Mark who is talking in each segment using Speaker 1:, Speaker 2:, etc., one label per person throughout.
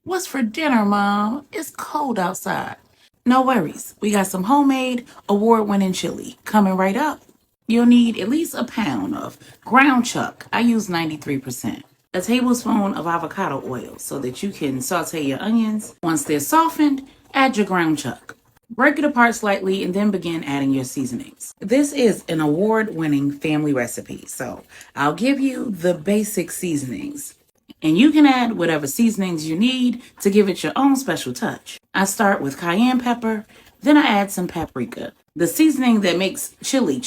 Speaker 1: What's for dinner, Mom? It's cold outside. No worries. We got some homemade, award-winning chili coming right up. You'll need at least a pound of ground chuck. I use 93%. A tablespoon of avocado oil so that you can saute your onions. Once they're softened, add your ground chuck. Break it apart slightly and then begin adding your seasonings. This is an award-winning family recipe, so I'll give you the basic seasonings. And you can add whatever seasonings you need to give it your own special touch. I start with cayenne pepper, then I add some paprika. The seasoning that makes chili,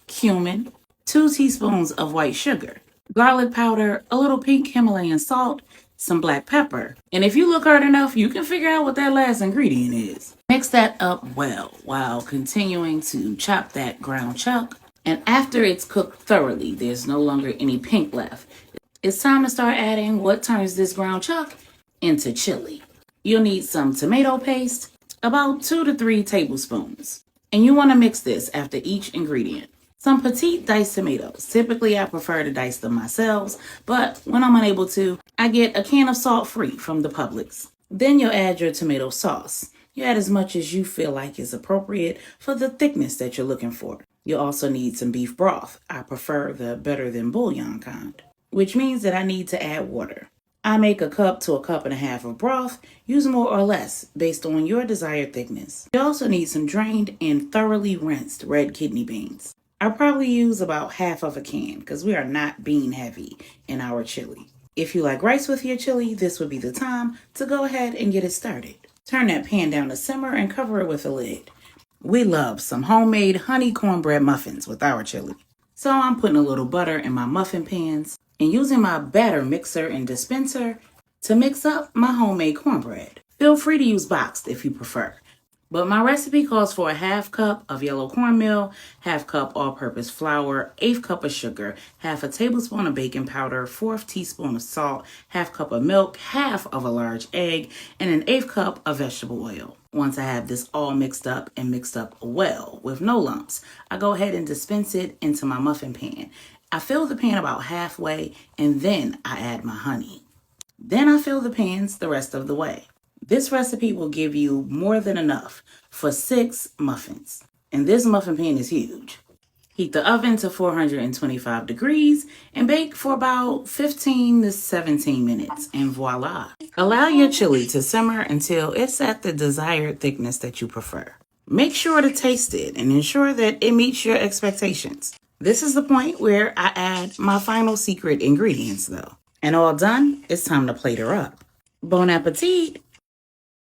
Speaker 1: cumin, 2 teaspoons of white sugar, garlic powder, a little pink Himalayan salt, some black pepper. And if you look hard enough, you can figure out what that last ingredient is. Mix that up well while continuing to chop that ground chuck. And after it's cooked thoroughly, there's no longer any pink left. It's time to start adding what turns this ground chuck into chili. You'll need some tomato paste, about 2 to 3 tablespoons. And you want to mix this after each ingredient. Some petite diced tomatoes. Typically, I prefer to dice them myself, but when I'm unable to, I get a can of salt-free from the Publix. Then you'll add your tomato sauce. You add as much as you feel like is appropriate for the thickness that you're looking for. You'll also need some beef broth. I prefer the better than bouillon kind, which means that I need to add water. I make a cup to a cup and a half of broth. Use more or less based on your desired thickness. You also need some drained and thoroughly rinsed red kidney beans. I probably use about half of a can because we are not bean heavy in our chili. If you like rice with your chili, this would be the time to go ahead and get it started. Turn that pan down to simmer and cover it with a lid. We love some homemade honey cornbread muffins with our chili. So I'm putting a little butter in my muffin pans and using my batter mixer and dispenser to mix up my homemade cornbread. Feel free to use boxed if you prefer. But my recipe calls for a half cup of yellow cornmeal, half cup all-purpose flour, 1/8 cup of sugar, half a tablespoon of baking powder, 1/4 teaspoon of salt, half cup of milk, half of a large egg, and an 1/8 cup of vegetable oil. Once I have this all mixed up and mixed up well with no lumps, I go ahead and dispense it into my muffin pan. I fill the pan about halfway and then I add my honey. Then I fill the pans the rest of the way. This recipe will give you more than enough for 6 muffins. And this muffin pan is huge. Heat the oven to 425 degrees and bake for about 15 to 17 minutes and voila. Allow your chili to simmer until it's at the desired thickness that you prefer. Make sure to taste it and ensure that it meets your expectations. This is the point where I add my final secret ingredients though. And all done, it's time to plate her up. Bon appetit!